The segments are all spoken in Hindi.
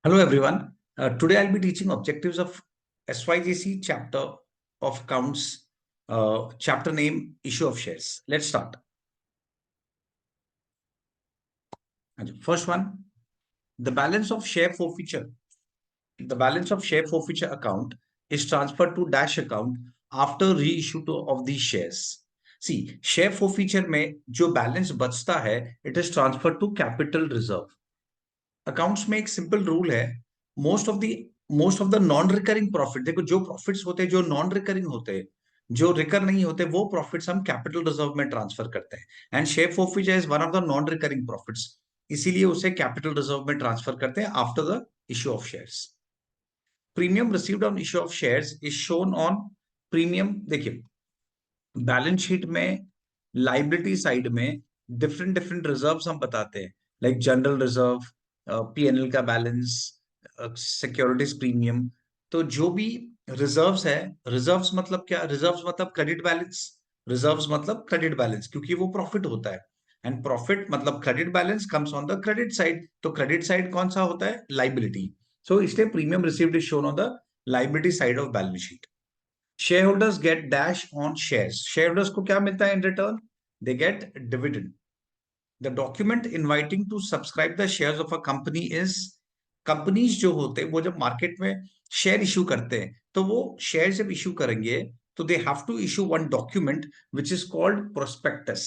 Hello everyone. Today I'll be teaching objectives of SYGC chapter of accounts, chapter name issue of shares. Let's start. First one, the balance of share forfeiture. The balance of share forfeiture account is transferred to dash account after reissue of these shares. See, share forfeiture में जो बैलेंस बचता है, it is transferred to capital reserve. Accounts में एक सिंपल रूल है, most of the non recurring profit, देखो जो प्रॉफिट्स होते हैं जो नॉन रिकरिंग होते हैं, जो रिकर नहीं होते, वो प्रॉफिट्स हम कैपिटल रिजर्व में ट्रांसफर करते हैं। And share forfeiture is one of the non recurring profits, इसीलिए उसे कैपिटल रिजर्व में ट्रांसफर करते हैं after the issue of shares. Premium received on issue of shares is shown on premium. देखिए, बैलेंस शीट में लाइबिलिटी साइड में डिफरेंट डिफरेंट रिजर्व्स हम बताते हैं, लाइक जनरल रिजर्व, पीएनएल का बैलेंस, सिक्योरिटीज प्रीमियम। तो जो भी रिजर्व्स है, रिजर्व्स मतलब क्या? रिजर्व्स मतलब क्रेडिट बैलेंस। रिजर्व्स मतलब क्रेडिट बैलेंस, क्योंकि वो प्रॉफिट होता है, एंड प्रॉफिट मतलब credit balance comes on the credit side. तो क्रेडिट साइड कौन सा होता है? लाइबिलिटी। सो इसलिए premium received is shown on the liability side of balance sheet. Shareholders get dash on shares. Shareholders को क्या मिलता है in return? They get dividend. The document inviting to subscribe the shares of a company is, companies जो होते हैं वो जब मार्केट में शेयर इशू करते हैं, तो वो शेयर जब इशू करेंगे तो they have to issue one document which is called prospectus.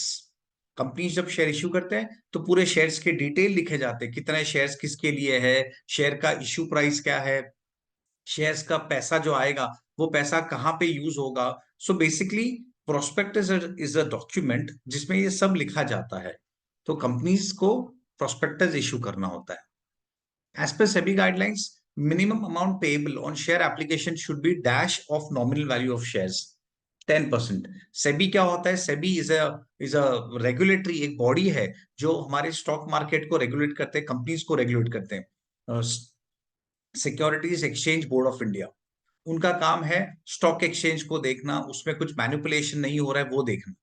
Companies जब शेयर इशू करते हैं तो पूरे शेयर्स के डिटेल लिखे जाते हैं, कितने शेयर्स किसके लिए है, शेयर का इशू प्राइस क्या है, शेयर्स का पैसा जो आएगा वो पैसा कहाँ पे यूज होगा। So basically prospectus is a document जिसमें ये सब लिखा जाता है। तो कंपनीज को प्रोस्पेक्टस इशू करना होता है। As per SEBI guidelines, minimum amount payable on share application should be dash of nominal value of shares 10%। SEBI क्या होता है? सेबी इज अ रेगुलेटरी, एक बॉडी है जो हमारे स्टॉक मार्केट को रेगुलेट करते हैं, कंपनीज को रेगुलेट करते हैं। Securities exchange board of India, उनका काम है स्टॉक एक्सचेंज को देखना, उसमें कुछ मैनिपुलेशन नहीं हो रहा है वो देखना।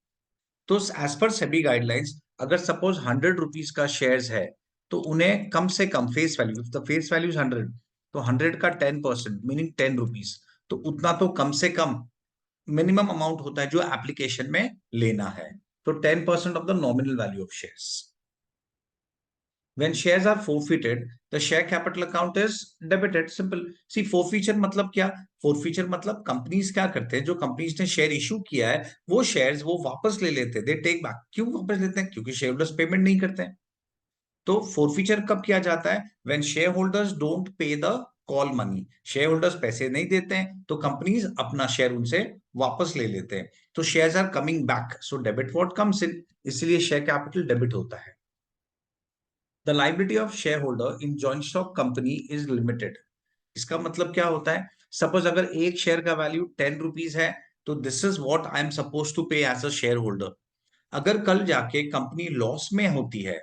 तो एज पर सेबी गाइडलाइंस, अगर सपोज 100 रुपीज का शेयर्स है तो उन्हें कम से कम face value, the face value is 100, तो 100 का 10% मीनिंग 10 रुपीज, तो उतना तो कम से कम मिनिमम अमाउंट होता है जो एप्लीकेशन में लेना है। तो 10% of the nominal value of shares. When shares are forfeited, the share capital account is debited. Simple. See, forfeiture मतलब क्या? Forfeiture मतलब कंपनीज क्या करते हैं, जो कंपनीज ने शेयर इशू किया है वो शेयर्स वो वापस ले लेते हैं, दे टेक बैक। क्यों वापस लेते हैं? क्योंकि शेयर होल्डर्स पेमेंट नहीं करते हैं। तो फोरफीचर कब किया जाता है? When share holders don't pay the call money. Share holders पैसे नहीं देते हैं तो कंपनीज अपना शेयर उनसे वापस ले लेते हैं। तो shares are coming back, so debit what comes in, इसलिए शेयर कैपिटल डेबिट होता है। The liability of share holder in joint stock company is limited. इसका मतलब क्या होता है? सपोज अगर एक शेयर का वैल्यू 10 रुपीज है, तो this is what I am suppose to pay as a share holder. अगर कल जाके कंपनी लॉस में होती है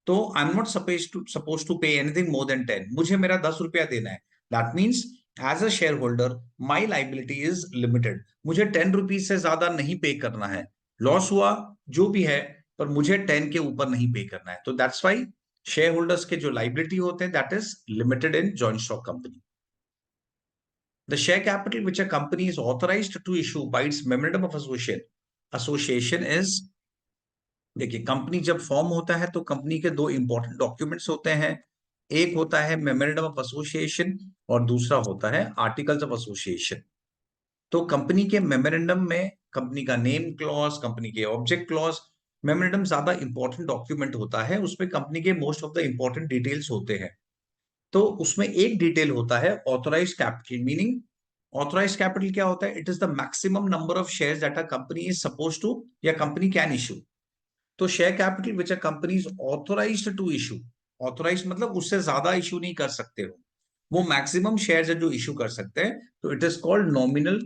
तो I am not suppose to pay anything more than 10, मुझे मेरा 10 रुपया देना है। That means as a share holder my liability is limited, मुझे 10 रुपीज से ज्यादा नहीं पे करना है। लॉस हुआ जो भी है, पर मुझे 10 के ऊपर नहीं पे करना है। तो दैट्स वाई शेयर होल्डर्स के जो लाइबिलिटी होते हैं that is limited in joint stock company. The share capital which a company is authorized to issue by its memorandum of association is, देखिए कंपनी जब फॉर्म होता है तो कंपनी के दो इंपॉर्टेंट डॉक्यूमेंट्स होते हैं। एक होता है मेमोरेंडम ऑफ एसोसिएशन और दूसरा होता है आर्टिकल्स ऑफ एसोसिएशन। तो कंपनी के मेमोरेंडम में कंपनी का नेम क्लॉज, कंपनी के ऑब्जेक्ट क्लॉज, मेमोरेंडम ज्यादा इंपॉर्टेंट डॉक्यूमेंट होता है, उसमें कंपनी के most of the important details होते हैं। तो उसमें एक डिटेल होता है authorise capital. Meaning authorise capital क्या होता है? It is the maximum number of shares that a company is suppose to या कंपनी कैन इशू। तो share capital which a company is authorised to issue, authorise मतलब उससे ज्यादा इशू नहीं कर सकते हो, वो मैक्सिमम शेयर्स है जो इशू कर सकते हैं, तो it is called nominal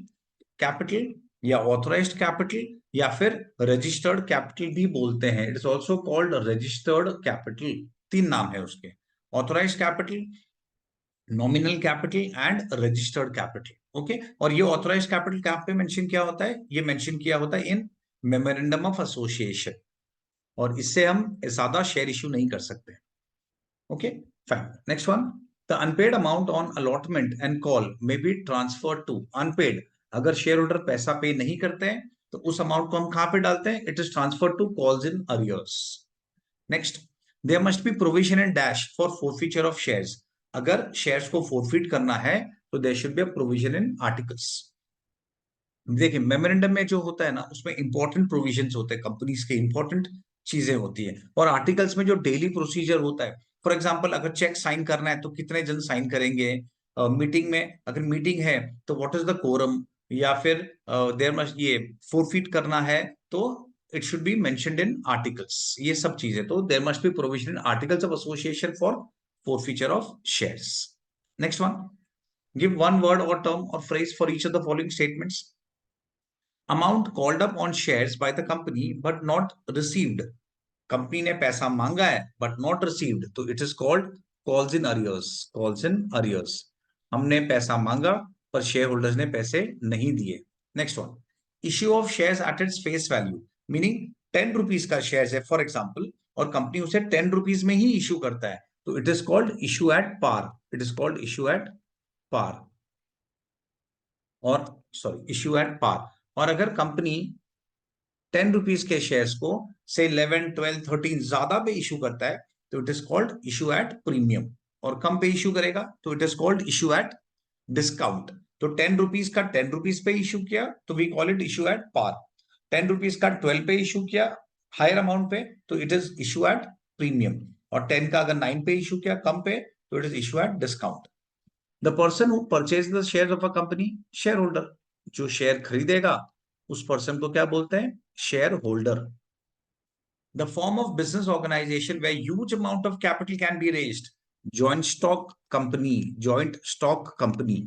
capital या ऑथोराइज्ड कैपिटल या फिर रजिस्टर्ड कैपिटल भी बोलते हैं। It is also called registered capital, तीन नाम है उसके, authorised capital, nominal capital and registered capital. Okay, और ये ऑथोराइज्ड कैपिटल कहां पे मेंशन किया होता है? ये मेंशन किया होता है इन मेमोरेंडम ऑफ एसोसिएशन, और इससे हम ज्यादा शेयर इश्यू नहीं कर सकते। Okay fine, next one, the unpaid amount on allotment and call may be transfer to unpaid. अगर शेयर होल्डर पैसा पे नहीं करते हैं तो उस अमाउंट को हम कहां पे डालते हैं? It is transfer to calls in arrears. Next, there must be provision in dash for forfeiture of shares. अगर शेयर्स को फोरफीट करना है तो there should be a provision in articles. देखिए मेमोरेंडम में जो होता है ना, उसमें इंपॉर्टेंट प्रोविजंस होते हैं, कंपनीज के इंपॉर्टेंट चीजें होती है, और आर्टिकल्स में जो डेली प्रोसीजर होता है। फॉर एग्जांपल अगर चेक साइन करना है तो कितने जन साइन करेंगे, मीटिंग में अगर मीटिंग है तो व्हाट इज द कोरम, या फिर देयर मस्ट ये फोरफीट करना है तो it should be mentioned in articles. ये सब चीजें, तो there must be provision in articles of association for forfeiture of shares. Next one, give one word और टर्म और phrase for each of the following statements. Amount called up on shares by the company but not received. Company ने पैसा मांगा है बट नॉट रिसीव्ड, तो it is called calls in arrears. Calls in arrears, हमने पैसा मांगा पर शेयर होल्डर्स ने पैसे नहीं दिए। Next one, issue of shares at its face value, meaning 10 rupees का शेयर है फॉर एग्जाम्पल, और कंपनी उसे 10 रुपीज में ही इश्यू करता है, तो it is called issue at par. It is called issue at par, और सॉरी इश्यू एट पार। और अगर कंपनी 10 रुपीज के शेयर्स को से 11, 12, 13 ज्यादा पे इशू करता है तो it is called issue at premium, और कम पे इशू करेगा तो it is called issue at discount. तो 10 रुपीज का 10 रुपीज पे इशू किया तो we call it issue at par. 10 rupees का 12 पे इशू किया हायर अमाउंट पे तो it is issue at premium, और 10 का अगर 9 पे इशू किया कम पे तो it is issue at discount. The person who purchase the share of a company, share holder. जो शेयर खरीदेगा उस पर्सन को क्या बोलते हैं? Share holder. The form of business organisation where huge amount of capital can be raised, joint stock company. Joint stock company,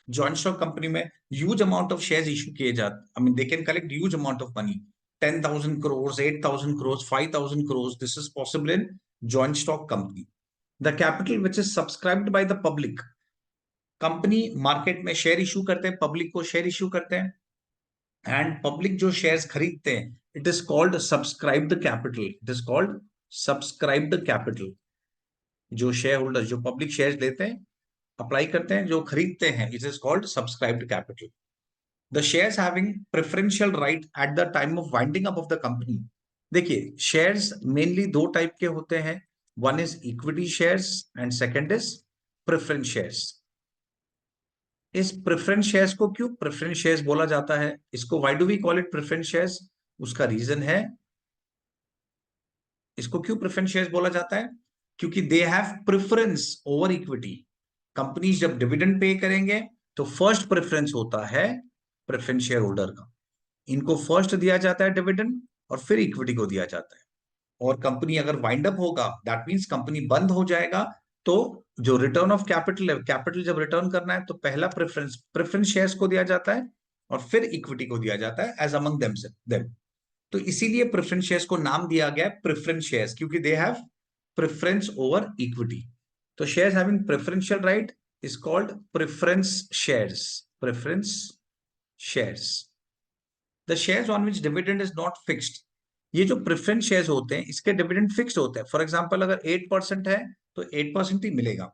joint stock company में huge amount of shares issue किए जाते, I mean they can collect huge amount of money, 10,000 crores, 8,000 crores, 5,000 crores. This is possible in joint stock company. The capital which is subscribed by the public, company market में शेयर इशू करते हैं, पब्लिक को शेयर इशू करते हैं, एंड पब्लिक जो शेयर्स खरीदते हैं it is called subscribed capital. It is called subscribed capital. जो शेयर होल्डर जो पब्लिक शेयर्स लेते हैं, अप्लाई करते हैं, जो खरीदते हैं, it is called subscribed capital. The shares having preferential right eight the time of winding up of the company. देखिए शेयर्स मेनली दो टाइप के होते हैं, one is equity shares and second is preference shares. इस प्रेफरेंस शेयर्स को क्यों प्रेफरेंस शेयर्स बोला जाता है, इसको why do we call it preference shares? उसका रीजन है, इसको क्यों प्रेफरेंस शेयर्स बोला जाता है? क्योंकि they have preference over equity. Companies जब डिविडेंड पे करेंगे तो फर्स्ट प्रेफरेंस होता है प्रेफरेंस शेयर होल्डर का। इनको फर्स्ट दिया जाता है डिविडेंड और फिर इक्विटी को दिया जाता है। और कंपनी अगर वाइंड अप होगा, दैट मींस कंपनी बंद हो जाएगा, तो जो रिटर्न ऑफ कैपिटल है, कैपिटल जब रिटर्न करना है तो पहला प्रेफरेंस प्रेफरेंस शेयर्स को दिया जाता है और फिर इक्विटी को दिया जाता है एज अमंग देम। तो इसीलिए प्रेफरेंस शेयर्स को नाम दिया गया प्रेफरेंस शेयर्स, क्योंकि they have preference over equity. तो shares having preferential right is called preference shares. Preference shares. The shares on which dividend is not fixed. ये जो प्रेफरेंस शेयर्स होते हैं इसके डिविडेंड फिक्स्ड होते हैं। फॉर एग्जांपल अगर 8% है तो 8% ही मिलेगा,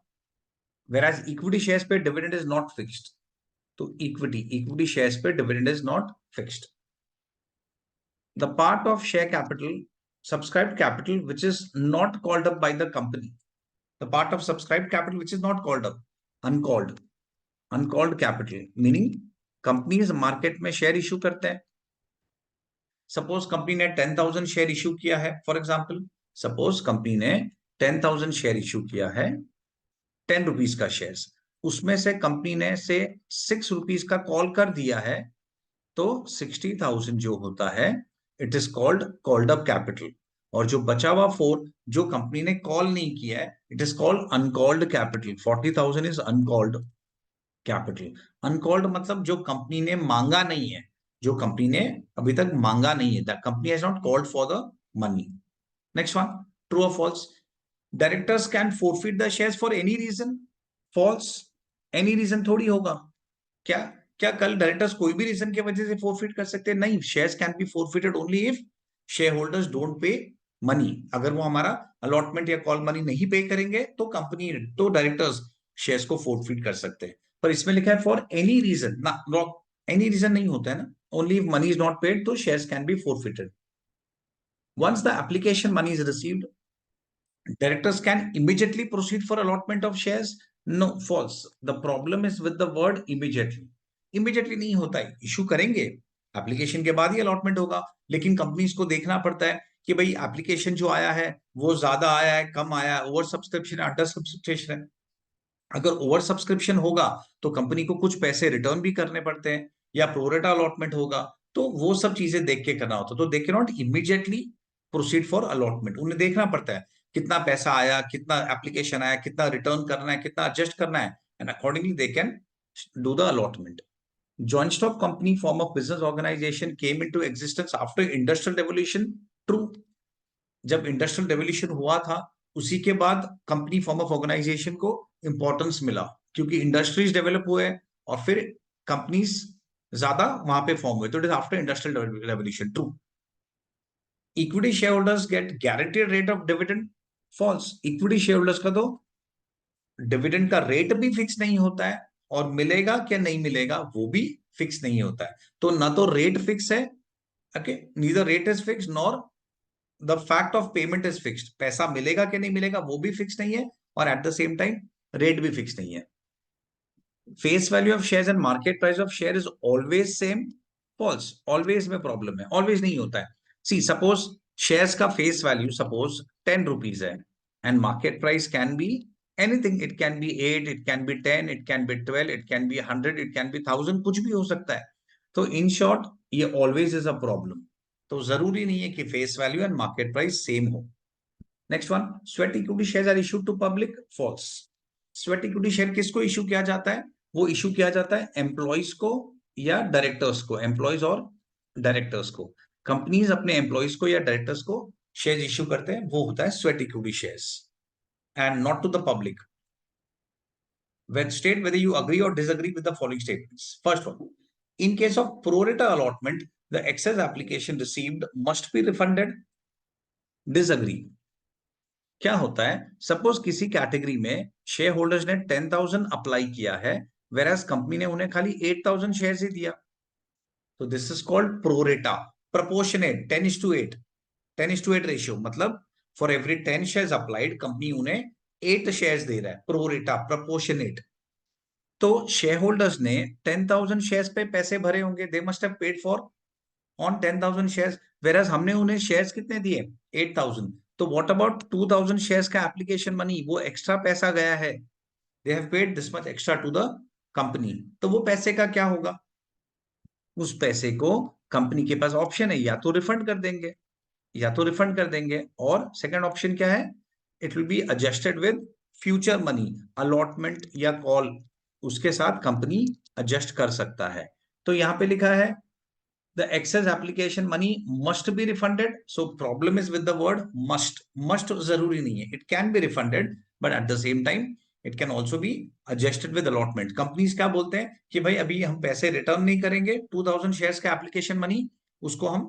whereas इक्विटी शेयर्स पे डिविडेंड इज नॉट फिक्स्ड। तो इक्विटी शेयर्स पे dividend is not fixed. The part of share capital, subscribed capital which is not called up by the company. The part of subscribed capital which is not called up, uncalled capital, meaning companies market में शेयर इशू करते हैं। सपोज कंपनी ने 10,000 शेयर इशू किया है, फॉर एग्जाम्पल सपोज कंपनी ने 10,000 शेयर इशू किया है, 10 रुपीज का शेयर, उसमें से कंपनी ने से 6 रुपीज का कॉल कर दिया है, तो 60,000 जो होता है it is called up capital. और जो बचा हुआ 4 जो कंपनी ने कॉल नहीं किया है it is called uncalled capital. 40,000 is uncalled capital. Uncalled मतलब जो कंपनी ने मांगा नहीं है, जो कंपनी ने अभी तक मांगा नहीं है, the company has not called for the money. Next one, true और false. Directors can forfeit the shares for any reason. False, any reason थोड़ी होगा। क्या क्या कल डायरेक्टर्स कोई भी रीजन की वजह से फोरफिट कर सकते हैं? नहीं, shares can be forfeited only if share holders don't pay money. अगर वो हमारा अलॉटमेंट या कॉल मनी नहीं पे करेंगे तो कंपनी तो डायरेक्टर्स शेयर्स को फोरफिट कर सकते हैं। पर इसमें लिखा है फॉर एनी रीजन ना, एनी रीजन नहीं होता है ना, only if money is not paid तो shares can be forfeited. Once the application money is received, directors can immediately proceed for allotment of shares. No, false. The problem is with the word immediately. Immediately नहीं होता है, इशू करेंगे एप्लीकेशन के बाद ही अलॉटमेंट होगा, लेकिन कंपनीज को देखना पड़ता है कि भाई एप्लीकेशन जो आया है वो ज्यादा आया है, कम आया है, ओवर सब्सक्रिप्शन है, अंडर सब्सक्रिप्शन है। अगर ओवर सब्सक्रिप्शन होगा तो कंपनी को कुछ पैसे रिटर्न भी करने पड़ते हैं, या प्रोरेटा अलॉटमेंट होगा तो वो सब चीजें देख के करना होता है। तो they can not immediately proceed for allotment, उन्हें देखना पड़ता है कितना पैसा आया, कितना एप्लीकेशन आया, कितना रिटर्न करना है, कितना एडजस्ट करना है, and accordingly they can do the allotment. Joint stock company form of business organization came into existence after industrial revolution. True, जब इंडस्ट्रियल रेवोल्यूशन हुआ था उसी के बाद कंपनी फॉर्म ऑफ ऑर्गेनाइजेशन को इंपॉर्टेंस मिला, क्योंकि इंडस्ट्रीज डेवलप हुए और फिर कंपनीज ज्यादा वहां पे फॉर्म हुए, तो it is after industrial revolution. True. Equity share holders get guaranteed rate of dividend. False. Equity share holders का तो डिविडेंड का रेट भी फिक्स नहीं होता है, और मिलेगा क्या नहीं मिलेगा वो भी फिक्स नहीं होता है। तो ना तो रेट फिक्स है, okay, neither rate is fix nor the fact of payment is fixed. पैसा मिलेगा कि नहीं मिलेगा वो भी फिक्स नहीं है, और at the same time rate भी फिक्स नहीं है। Face value of shares and market price of share is always same. False. Always में प्रॉब्लम है, ऑलवेज नहीं होता है। सी सपोज शेयर्स का फेस वैल्यू सपोज 10 रुपीज है, and market price can be anything, it can be 8, it can be 10, it can be 12, it can be 100, it can be 1000, कुछ भी हो सकता है। तो इन शॉर्ट ये ऑलवेज इज अ प्रॉब्लम। तो जरूरी नहीं है कि face value and market price same हो। Next one, sweat equity shares are issued to public. False. Sweat equity share किसको इशू किया जाता है? वो इशू किया जाता है एम्प्लॉइज को या डायरेक्टर्स को, एम्प्लॉइज और डायरेक्टर्स को। कंपनीज अपने एम्प्लॉइज को या डायरेक्टर्स को शेयर इशू करते हैं, वो होता है sweat equity shares, and not to the public. When state whether you agree or disagree with the following statements. First one, in case of pro rata allotment, the excess application received must be refunded. Disagree. क्या होता है, सपोज किसी कैटेगरी में शेयर होल्डर्स ने 10,000 अप्लाई किया है, वेराज कंपनी ने उन्हें खाली 8,000 शेयर ही दिया, तो this is called pro rata. Proportionate 10:8, 10:8 ratio, मतलब for every 10 shares applied company उन्हें 8 शेयर्स दे रहा है। Pro rata, proportionate. तो शेयर होल्डर्स ने 10,000 शेयर्स पे पैसे भरे होंगे, they must have paid for on 10,000 shares, whereas हमने उन्हें शेयर्स कितने दिए? 8,000। तो व्हाट अबाउट 2,000 शेयर्स का एप्लीकेशन मनी, वो एक्स्ट्रा पैसा गया है, they have paid this much extra to the company. तो वो पैसे का क्या होगा? उस पैसे को कंपनी के पास ऑप्शन है, या तो रिफंड कर देंगे, या तो रिफंड कर देंगे, और सेकंड ऑप्शन क्या है? It will be adjusted with future money, allotment या कॉल, उसके साथ कंपनी एडजस्ट कर सकता है। तो यहां पे लिखा है the excess application money must be refunded. So problem is with the word must. Must जरूरी नहीं है, it can be refunded, but at the same time it can also be adjusted with allotment. Companies क्या बोलते हैं कि भाई अभी हम पैसे रिटर्न नहीं करेंगे, 2,000 शेयर्स का एप्लीकेशन मनी, उसको हम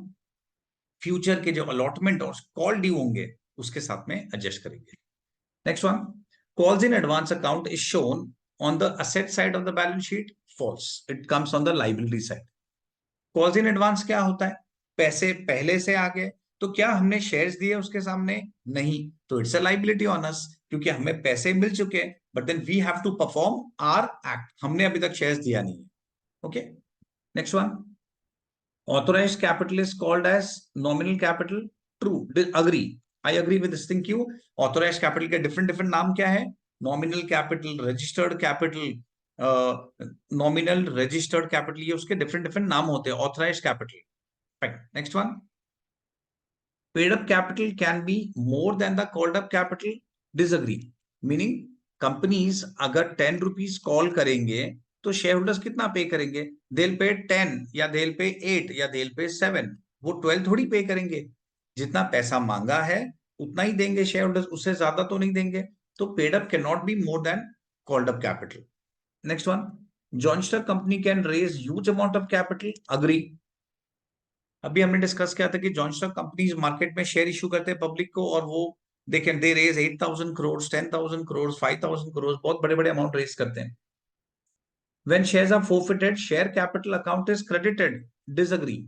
फ्यूचर के जो अलॉटमेंट और कॉल ड्यू होंगे उसके साथ में एडजस्ट करेंगे। Next one, calls in advance account is shown on the asset side of the balance sheet. False. It comes on the liability side. Calls in advance क्या होता है? पैसे पहले से आ गए, तो क्या हमने शेयर्स दिए उसके सामने? नहीं, तो it's a liability on us, क्योंकि हमें पैसे मिल चुके हैं, but then we have to perform our act, हमने अभी तक शेयर्स दिया नहीं है। Okay, next one, authorized capital is called as nominal capital. True, agree, I agree with this thing. क्यों? ऑथोराइज्ड कैपिटल के डिफरेंट डिफरेंट नाम क्या है? Nominal capital, registered capital, nominal, registered capital, ये उसके डिफरेंट डिफरेंट नाम होते हैं authorised capital. Next one, paid up capital can B more then the called up capital. Disagree, meaning companies अगर 10 रुपीज कॉल करेंगे तो शेयर होल्डर्स कितना पे करेंगे? देल पे 10 या देल पे 8 या देल पे 7, वो 12 थोड़ी पे करेंगे। जितना पैसा मांगा है उतना ही देंगे शेयर होल्डर्स, उससे ज्यादा तो नहीं देंगे। तो paid up can not be more than called up capital. Next one, joint stock company can raise huge amount of capital. Agree. अभी हमने डिस्कस किया था कि जॉइंट स्टॉक कंपनीज मार्केट में शेयर इशू करते हैं पब्लिक को, और वो they raise 8,000 crores, 10,000 crores, 5,000 crores, बहुत बड़े बड़े अमाउंट रेज करते हैं. When shares are forfeited, share capital account is credited. Disagree.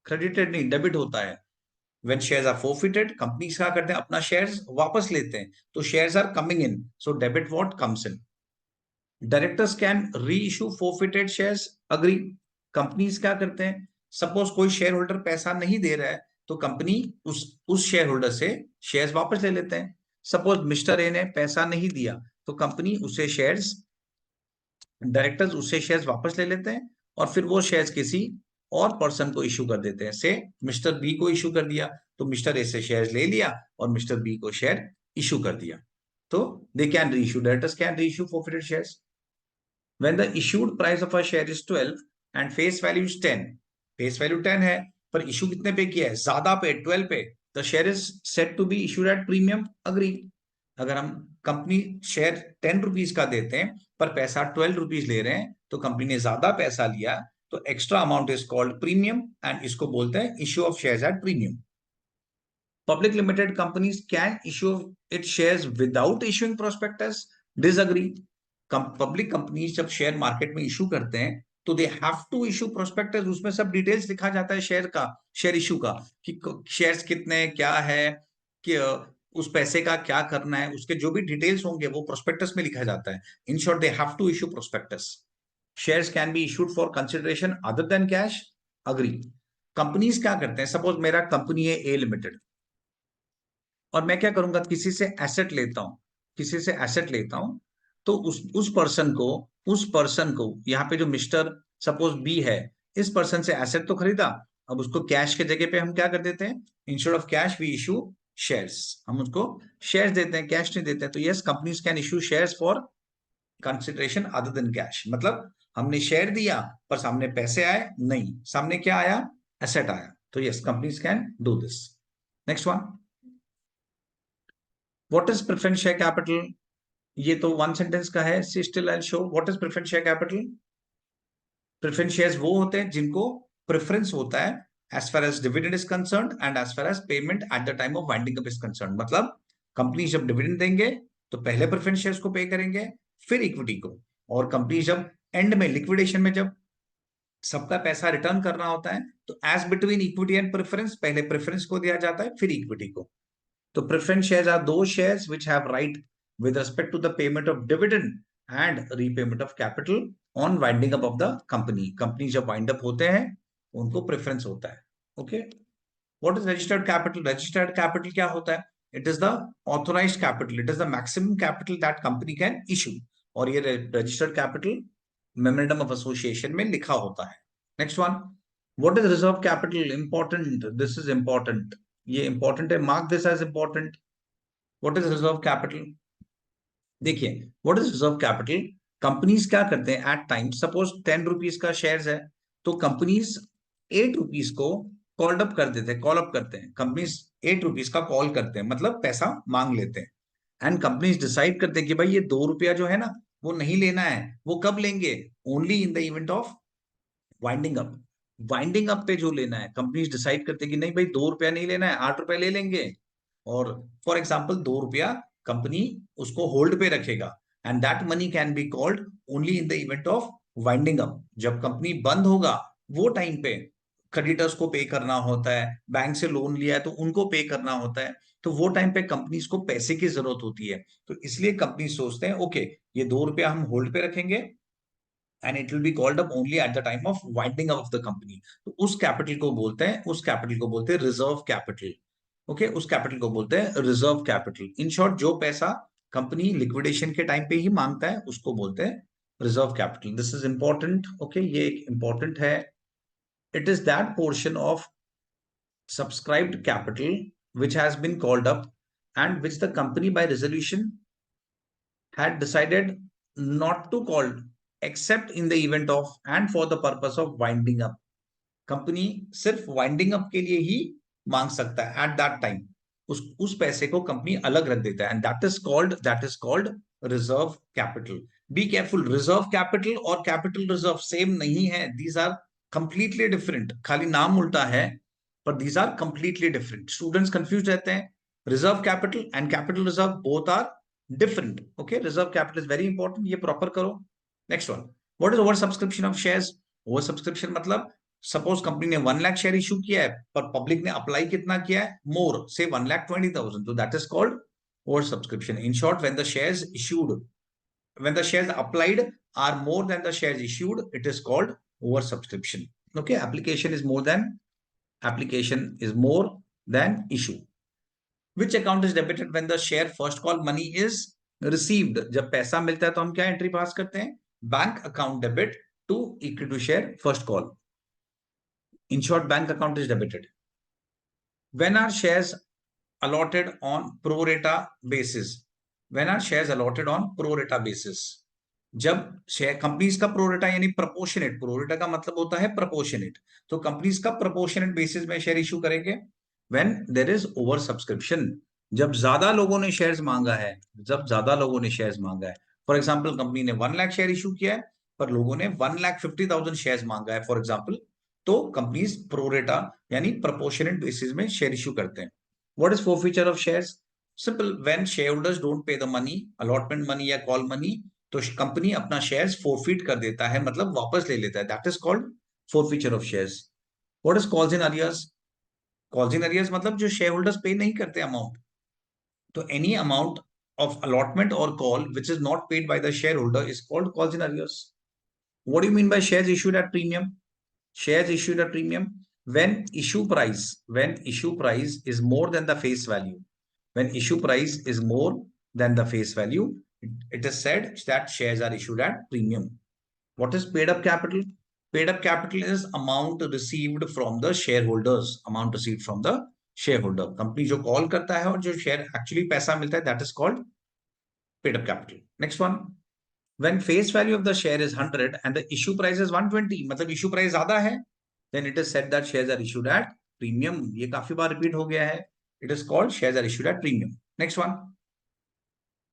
Credited नहीं, डेबिट होता है. When shares are forfeited, companies क्या करते हैं, अपना shares वापस लेते हैं, तो shares are coming in, so debit what comes in. Directors can reissue forfeited shares. Agree. Companies क्या करते हैं, सपोज कोई शेयर होल्डर पैसा नहीं दे रहा है, तो कंपनी उस शेयर होल्डर से शेयर्स वापस ले लेते हैं. सपोज मिस्टर ए ने पैसा नहीं दिया, तो कंपनी उसे शेयर्स, डायरेक्टर्स उससे शेयर्स वापस ले लेते हैं और फिर वो शेयर्स किसी और पर्सन को इशू कर देते हैं. से मिस्टर बी को इशू कर दिया, तो मिस्टर ए से शेयर्स ले लिया और मिस्टर बी को शेयर इशू कर दिया. तो they can reissue, directors can reissue forfeited shares. When the issued price of a share is 12 and face value is 10, face value 10 है पर इशू कितने पे किया है, ज्यादा पे, 12 पे, the share is set to be issued at premium. Agree. अगर हम कंपनी शेयर 10 रुपीज का देते हैं पर पैसा 12 रुपीज ले रहे हैं, तो कंपनी ने ज्यादा पैसा लिया, तो extra amount is called premium and इसको बोलते हैं issue of shares at premium. Public limited companies can issue its shares without issuing prospectus. Disagree. Public companies जब शेयर मार्केट में इशू करते हैं, तो they have to issue prospectus. उसमें सब डिटेल्स लिखा जाता है शेयर का, शेयर इशू का, कि शेयर्स कितने, क्या है, कि उस पैसे का क्या करना है, उसके जो भी डिटेल्स होंगे वो प्रोस्पेक्टस में लिखा जाता है. In short they have to issue prospectus. Shares can be issued for consideration other than cash. Agree. Companies क्या करते हैं, सपोज मेरा कंपनी है ए लिमिटेड और मैं क्या करूंगा, किसी से एसेट लेता हूं, किसी से एसेट लेता हूं, तो उस पर्सन को यहाँ पे जो मिस्टर सपोज बी है, इस पर्सन से एसेट तो खरीदा, अब उसको कैश के जगह पे हम क्या कर देते हैं, instead of cash we issue shares. हम उसको शेयर्स देते हैं, कैश नहीं देते हैं. तो yes, companies can issue shares for consideration other than cash. मतलब हमने शेयर दिया पर सामने पैसे आए नहीं, सामने क्या आया, एसेट आया. तो yes, companies can do this. Next one, what is preference share capital. ये तो वन सेंटेंस का है. Still I show what is preference share capital. Preference shares वो होते हैं जिनको प्रेफरेंस होता है as far as dividend is concerned and as far as payment at the time of winding up is concerned. मतलब कंपनी जब डिविडेंड देंगे तो पहले प्रेफरेंस शेयर्स को पे करेंगे, फिर इक्विटी को. और कंपनी जब एंड में लिक्विडेशन में जब सबका पैसा रिटर्न करना होता है, तो as between equity and preference पहले प्रेफरेंस को दिया जाता है, फिर इक्विटी को. तो preference shares are those shares which have right with respect to the payment of dividend and repayment of capital on winding up of the company. Company जब wind up होते हैं उनको preference होता है. Okay. What is registered capital? Registered capital क्या होता है? It is the authorized capital. It is the maximum capital that company can issue. और ये registered capital memorandum of association में लिखा होता है. Next one. What is reserve capital? Important. This is important. ये इंपॉर्टेंट है, mark this as important. What is reserve capital. देखिए, what is reserve capital. Companies क्या करते हैं, एट टाइम सपोज 10 रुपीज का शेयर्स है, तो कंपनीज 8 रुपीज को कॉल्ड अप कर देते हैं, कॉल अप करते हैं. कंपनीज 8 रुपीज का कॉल करते हैं, मतलब पैसा मांग लेते हैं. एंड कंपनीज डिसाइड करते हैं कि भाई ये 2 रुपया जो है ना, वो नहीं लेना है. वो कब लेंगे, only in the event of winding up. Winding up पे जो लेना है, कंपनीज डिसाइड करते हैं कि नहीं भाई 2 रुपया नहीं लेना है, 8 रुपया ले लेंगे. और फॉर एग्जाम्पल 2 रुपया कंपनी उसको होल्ड पे रखेगा, and that money can be called only in the event of winding up. जब कंपनी बंद होगा वो टाइम पे क्रेडिटर्स को पे करना होता है, बैंक से लोन लिया है तो उनको पे करना होता है, तो वो टाइम पे कंपनीज को पैसे की जरूरत होती है. तो इसलिए कंपनी सोचते हैं ओके, ये 2 रुपया हम होल्ड पे रखेंगे and it will be called up only at the time of winding up of the company. तो उस कैपिटल को बोलते हैं रिजर्व कैपिटल. ओके, उस कैपिटल को बोलते हैं रिजर्व कैपिटल. इन शॉर्ट, जो पैसा कंपनी लिक्विडेशन के टाइम पे ही मांगता है उसको बोलते हैं reserve capital. This is important. Okay, ये एक इंपॉर्टेंट है. It is that portion of subscribed capital which has been called up and which the company by resolution had decided not to call except in the event of and for the purpose of winding up. Company सिर्फ वाइंडिंग अप के लिए ही मांग सकता है एट दैट टाइम. उस पैसे को कंपनी अलग रख देता है, and that is called reserve capital. Be careful, reserve capital और कैपिटल रिजर्व सेम नहीं है. These are completely different. खाली नाम उल्टा है, पर these are completely different. Students confuse रहते हैं. Reserve capital and capital reserve both are different. Okay, reserve capital is very important. ये proper करो. Next one. What is oversubscription of shares? Oversubscription मतलब सपोज कंपनी ने 1 लाख शेयर इशू किया है पर पब्लिक ने अप्लाई कितना किया है, मोर से 1,20,000, तो that is called over subscription. In short, when the shares issued, when the shares applied are more than the shares issued, it is called over subscription. Okay, application is more than issue. Which account is debited when the share first call money is received? जब पैसा मिलता है तो हम क्या एंट्री पास करते हैं? Bank account debit to equity to share first call. In short, bank account is debited. When are shares allotted on pro rata basis? When are shares allotted on pro rata basis? जब शेयर कंपनीज का प्रोरेटा यानी प्रोपोर्शनेट, प्रोरेटा का मतलब होता है प्रोपोर्शनेट, तो कंपनीज का प्रोपोर्शनेट बेसिस में शेयर इशू करेंगे when there is over subscription. जब ज्यादा लोगों ने शेयर्स मांगा है, फॉर एग्जांपल कंपनी ने 1 लाख शेयर इशू किया है पर लोगों ने 1,50,000 शेयर्स मांगा है फॉर एग्जांपल, तो कंपनीज प्रोरेटा यानी प्रोपोर्शनेट बेसिस में शेयर इशू करते हैं. What is forfeiture of shares? Simple, when share holders don't pay the money, allotment money या कॉल मनी, तो कंपनी अपना शेयर्स फोरफीट कर देता है, मतलब वापस ले लेता है. That is called forfeiture of shares. What is calls in arrears? Calls in arrears मतलब जो शेयर होल्डर्स पे नहीं करते अमाउंट, तो एनी अमाउंट ऑफ अलॉटमेंट और call which is not paid by the share holder is called calls in arrears. What do you mean by shares issued at premium? Shares issued at premium when issue price is more than the face value. When issue price is more than the face value, it is said that shares are issued at premium. What is paid up capital? Paid up capital is amount received from the shareholders. Amount received from the shareholder. Company जो call करता है और जो share actually पैसा मिलता है, that is called paid up capital. Next one. When face value of the share is 100 and the issue price is 120, मतलब issue price ज्यादा है, then it is said that shares are issued at premium. ये काफी बार repeat हो गया है. It is called shares are issued at premium. Next one.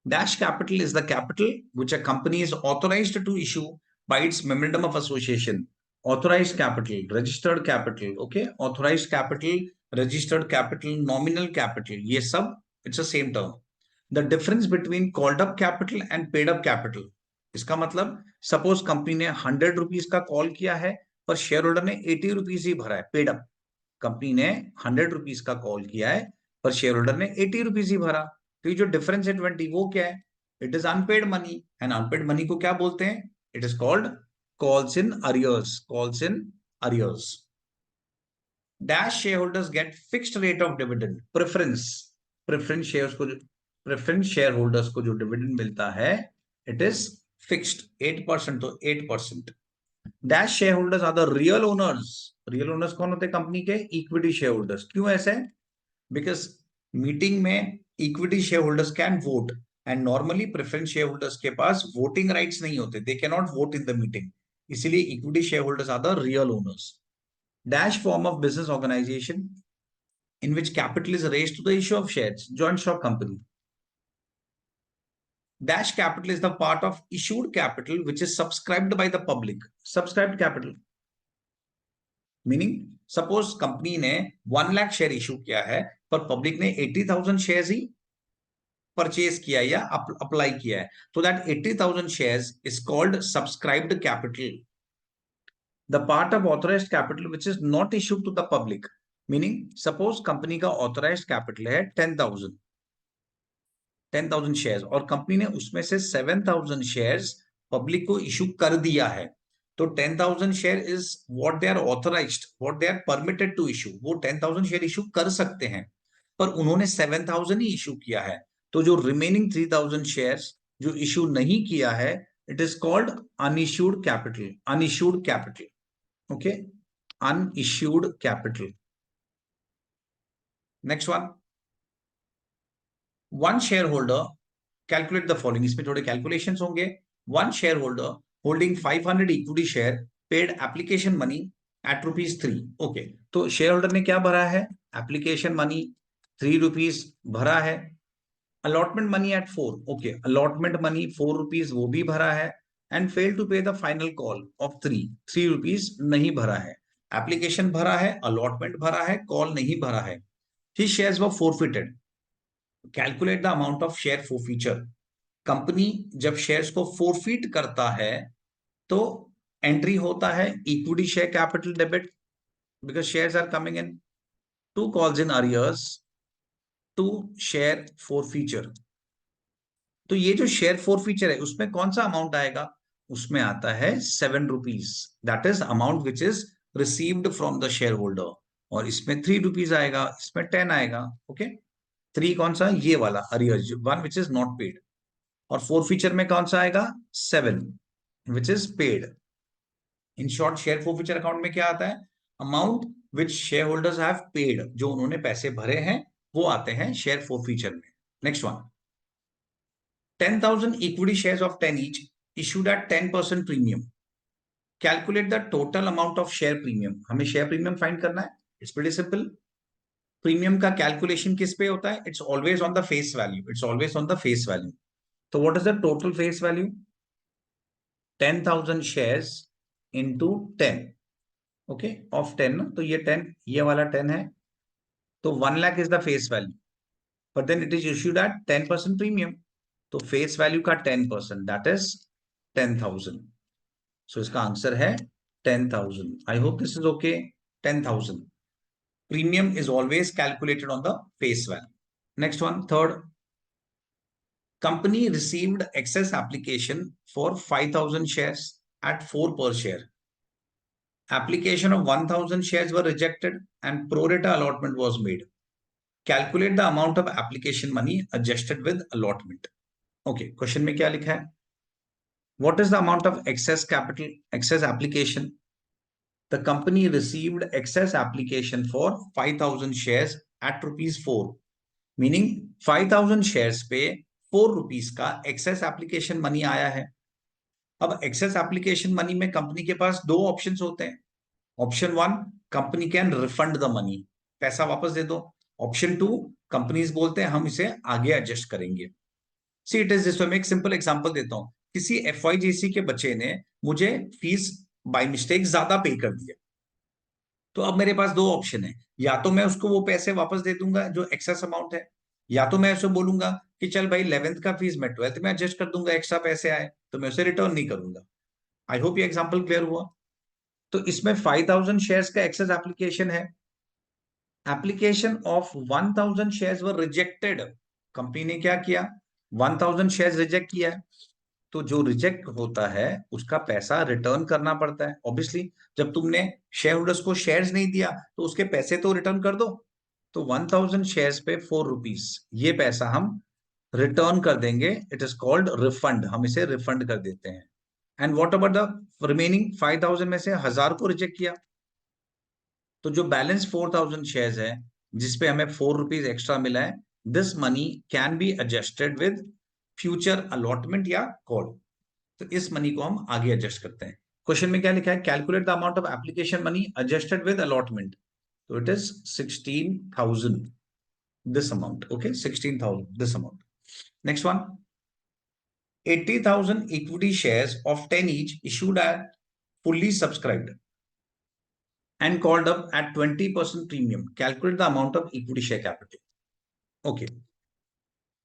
Dash capital is the capital which a company is authorized to issue by its memorandum of association. Authorized capital, registered capital, okay? Authorized capital, registered capital, nominal capital, ये सब it's the same term. The difference between called up capital and paid up capital. इसका मतलब सपोज कंपनी ने 100 रुपीज का कॉल किया है पर शेयर होल्डर ने 80 रुपीज ही भरा है, पेड अप. कंपनी ने 100 रुपीज का कॉल किया है पर शेयर होल्डर ने 80 रुपीज ही भरा, तो ये जो डिफरेंस है 20, वो क्या है? It is unpaid money. And unpaid money को क्या बोलते हैं? It is called calls in arrears. Calls in arrears. Dash share holders get fixed rate of dividend. Preference share holders को जो डिविडेंड मिलता है, इट इज fixed 8%, तो 8%. Dash shareholders are the real owners. Real owners कौन होते हैं कंपनी के? Equity shareholders. क्यों ऐसे? Because मीटिंग में equity shareholders can vote and normally preference shareholders के पास voting rights नहीं होते. They cannot vote in the meeting. इसीलिए equity shareholders are the real owners. Dash form of business organization in which capital is raised to the issue of shares. Joint stock company. Dash capital is the part of issued capital which is subscribed by the public. Subscribed capital meaning suppose company ने 1 लाख शेयर इशू किया है पर पब्लिक ने 80,000 शेयर्स ही परचेज किया या अप्लाई किया है, तो that 80,000 shares is called subscribed capital. The part of authorized capital which is not issued to the public, meaning suppose company का ऑथराइज्ड कैपिटल है 10,000 शेयर्स और कंपनी ने उसमें से 7,000 शेयर्स पब्लिक को इशू कर दिया है, तो 10,000 share is what they are authorized, what they are permitted to issue. वो 10,000 शेयर इशू कर सकते हैं पर उन्होंने 7,000 ही इशू किया है, तो जो रिमेनिंग 3,000 शेयर्स जो इशू नहीं किया है, it is called unissued capital. Unissued capital, okay, unissued capital. Next one. One shareholder, calculate the following. इसमें थोड़े कैलकुलेशंस होंगे. One shareholder holding 500 equity share paid application money at ₹3. Okay, तो शेयर होल्डर ने क्या भरा है? एप्लीकेशन मनी 3 रुपीज भरा है. Allotment money at 4. Okay, allotment money 4 rupees वो भी भरा है. And fail to pay the final call of 3 rupees नहीं भरा है. एप्लीकेशन भरा है, अलॉटमेंट भरा है, कॉल नहीं भरा है. His shares were forfeited. Calculate the amount of share forfeiture. Company जब शेयर्स को फोरफीट करता है तो एंट्री होता है equity share capital debit, because shares are coming in, to calls in arrears, to share forfeiture. तो ये जो शेयर फॉरफीचर है उसमें कौन सा अमाउंट आएगा? उसमें आता है 7 rupees, that is amount which is received from the share holder. और इसमें 3 रुपीज आएगा, इसमें 10 आएगा। ओके, 3 कौन सा? ये वाला arrears one which is not paid. और फॉरफीचर में कौन सा आएगा? 7 which is paid. In short, share forfeiture account में क्या आता है? Amount which share holders have paid, जो उन्होंने पैसे भरे हैं वो आते हैं शेयर फॉरफीचर में। Next one, 10,000 equity shares of 10 each issued at 10% premium. Calculate the total amount of share premium. हमें share premium find करना है. It's pretty simple. Premium का calculation किस पे होता है? It's always on the face value. It's always on the face value. So what is the total face value? 10,000 shares into 10. Okay, of 10. तो ये 10, ये वाला 10 है. तो 1 lakh is the face value. But then it is issued at 10% premium. तो face value का 10%, that is 10,000. So इसका आंसर है 10,000. I hope this is okay. 10,000. Premium is always calculated on the face value. Next one, third. Company received excess application for 5,000 shares at 4 per share. Application of 1,000 shares were rejected and pro rata allotment was made. Calculate the amount of application money adjusted with allotment. Okay, question में क्या लिखा है? What is the amount of excess capital, excess application? The company received excess application for 5,000 shares at rupees 4, meaning 5,000 shares पे 4 rupees का excess application money आया है. अब excess application money में कंपनी के पास 2 options होते हैं. Option 1, company can refund the money, पैसा वापस दे दो. Option 2, कंपनीज बोलते हैं हम इसे आगे एडजस्ट करेंगे. See it is this way. मैं एक सिंपल एग्जांपल देता हूं. किसी एफवाईजीसी के बच्चे ने मुझे फीस बाय मिस्टेक ज्यादा पे कर दिया, तो अब मेरे पास 2 ऑप्शन है. या तो मैं उसको वो पैसे वापस दे दूंगा जो एक्सेस अमाउंट है, या तो मैं उसे बोलूंगा कि चल भाई 11th का फीस मैं 12th में एडजस्ट कर दूंगा, एक्स्ट्रा पैसे आए तो मैं उसे रिटर्न नहीं करूंगा. आई होप ये एग्जांपल क्लियर हुआ. तो इसमें 5,000 शेयर्स का एक्सेस एप्लीकेशन है. Application of 1,000 shares were rejected. Company ने क्या किया? 1,000 शेयर्स रिजेक्ट किया है. तो जो रिजेक्ट होता है उसका पैसा रिटर्न करना पड़ता है ऑब्वियसली. जब तुमने शेयर होल्डर्स को शेयर्स नहीं दिया तो उसके पैसे तो रिटर्न कर दो. तो 1,000 शेयर्स पे 4 रुपीज, ये पैसा हम रिटर्न कर देंगे. It is called refund. हम इसे रिफंड कर देते हैं. And what about the remaining 5,000 में से 1,000 को रिजेक्ट किया, तो जो बैलेंस 4,000 शेयर्स है जिसपे हमें 4 रुपीज एक्स्ट्रा मिला है, this money can be adjusted with future allotment या कॉल. तो इस मनी को हम आगे एडजस्ट करते हैं. क्वेश्चन में क्या लिखा है? Calculate the amount of application money adjusted with allotment. तो it is 16,000, this amount. Okay, 16,000 this amount. Next one, 80,000 equity shares of 10 each issued at fully subscribed and called up at 20% premium. Calculate the amount of equity share capital. Okay,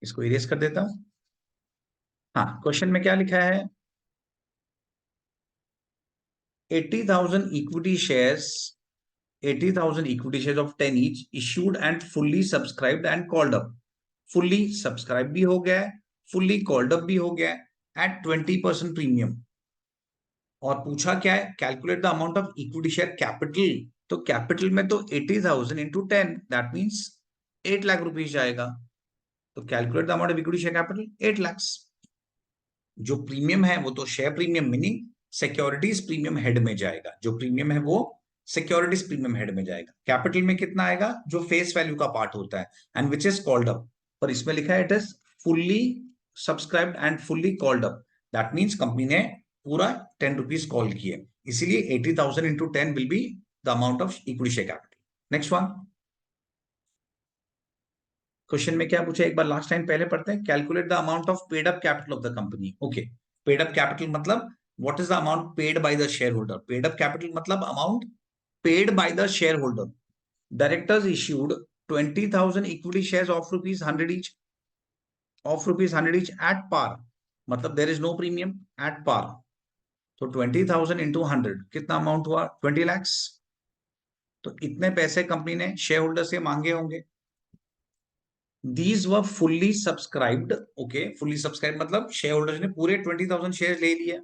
इसको इरेज कर देता हूं. हाँ, क्वेश्चन में क्या लिखा है? 80,000 equity shares, 80,000 equity shares of 10 each issued and fully subscribed and called up. fully subscribed भी हो गया है, fully called up भी हो गया है at 20% premium. और पूछा क्या है? Calculate the amount of equity share capital. तो कैपिटल में तो 80,000 into 10, that means 8 lakh rupees जाएगा. तो calculate the amount of equity share capital 8 lakh. जो प्रीमियम है वो तो share premium meaning securities premium head में जाएगा. जो प्रीमियम है वो सिक्योरिटीज प्रीमियम हेड में जाएगा. कैपिटल में कितना आएगा? जो फेस वैल्यू का पार्ट होता है and which is called up. पर इसमें लिखा है it is fully subscribed and fully called up. That means company ने पूरा 10 रुपीज कॉल किए, इसीलिए 80,000 into 10 will be the amount of equity share capital. Next one, question में क्या पूछा? एक बार लास्ट टाइम पहले पढ़ते हैं. Calculate the amount of paid up capital of the company. Okay, paid up capital मतलब what is the amount paid by the share holder. Paid up capital मतलब amount paid by the share holder. Directors issued 20,000 equity shares of rupees 100 each. ऑफ रुपीज 100 each at par, मतलब there is no premium at par. तो 20,000 इंटू 100 कितना अमाउंट हुआ? 20 lakhs। तो इतने पैसे कंपनी ने शेयर होल्डर से मांगे होंगे। These were fully subscribed, okay, fully subscribe मतलब शेयर होल्डर्स ने पूरे 20,000 शेयर ले लिए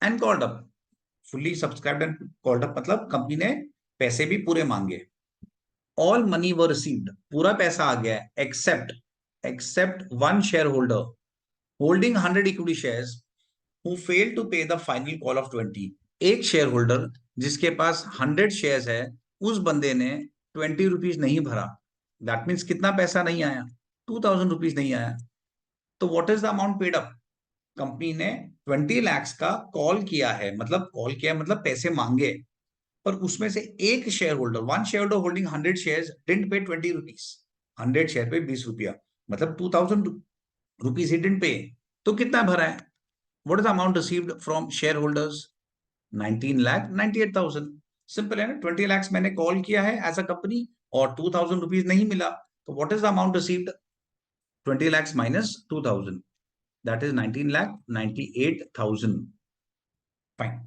and called up. Fully subscribed and called up मतलब कंपनी ने पैसे भी पूरे मांगे। ऑल मनी वर रिसीव्ड, पूरा पैसा आ गया, except one share holder holding 100 equity shares who fail to pay the final call of 20। एक शेयर होल्डर जिसके पास 100 शेयर्स है, उस बंदे ने 20 रुपीज नहीं भरा। दैट मीन्स कितना पैसा नहीं आया? 2,000 रुपीज नहीं आया। तो what is the amount paid up? Company ने 20 lakhs का कॉल किया है, मतलब कॉल किया है मतलब पैसे मांगे, पर उसमें से एक share holder, one share holder holding 100 shares didn't पे 20 रुपीज। 100 शेयर पे 20 रुपया, मतलब 2,000 रुपीज ही डिडंट पे। तो कितना भरा है? What is the amount received from share holders? 19,98,000। Simple है ना, 20 lakhs मैंने कॉल किया है एज अ कंपनी और 2,000 रुपीज नहीं मिला, तो what is the amount received? 20 lakhs minus 2,000, that is 19,98,000। Fine.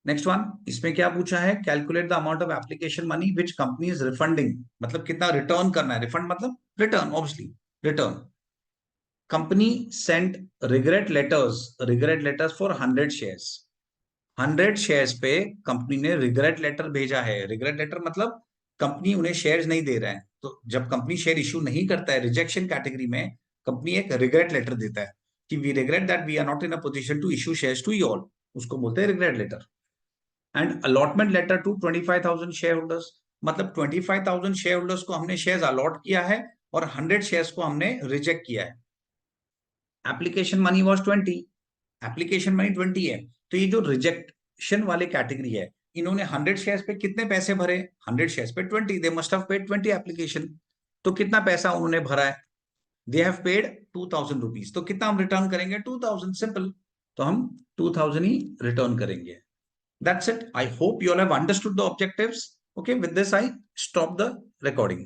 Next one, इसमें क्या पूछा है? Calculate the amount of application money which company is refunding, मतलब कितना रिटर्न करना है। रिफंड मतलब return, obviously return. Company sent regret letters for 100 shares. 100 shares पे कंपनी ने रिग्रेट लेटर भेजा है। रिग्रेट लेटर मतलब कंपनी उन्हें शेयर्स नहीं दे रहा है, तो जब कंपनी शेयर इश्यू नहीं करता है रिजेक्शन कैटेगरी में, कंपनी एक रिग्रेट लेटर देता है कि we regret that we are not in a position to issue shares to you all, उसको बोलते हैं regret letter. And allotment letter to 25,000 share holders, मतलब 25,000 शेयर होल्डर्स को हमने शेयर्स अलॉट किया है और 100 शेयर्स को हमने रिजेक्ट किया है। Application money was 20, application money 20 है। तो ये जो रिजेक्शन वाले कैटेगरी है, इन्होंने 100 शेयर्स पे कितने पैसे भरे? 100 शेयर्स पे 20, दे मस्ट हैव पेड 20 एप्लीकेशन। तो कितना पैसा उन्होंने भरा है? They have paid 2,000 rupees. तो कितना हम रिटर्न करेंगे? 2,000, सिंपल। तो हम 2,000 ही रिटर्न करेंगे। That's it. I hope you all have understood the objectives. Okay, with this I stop the recording.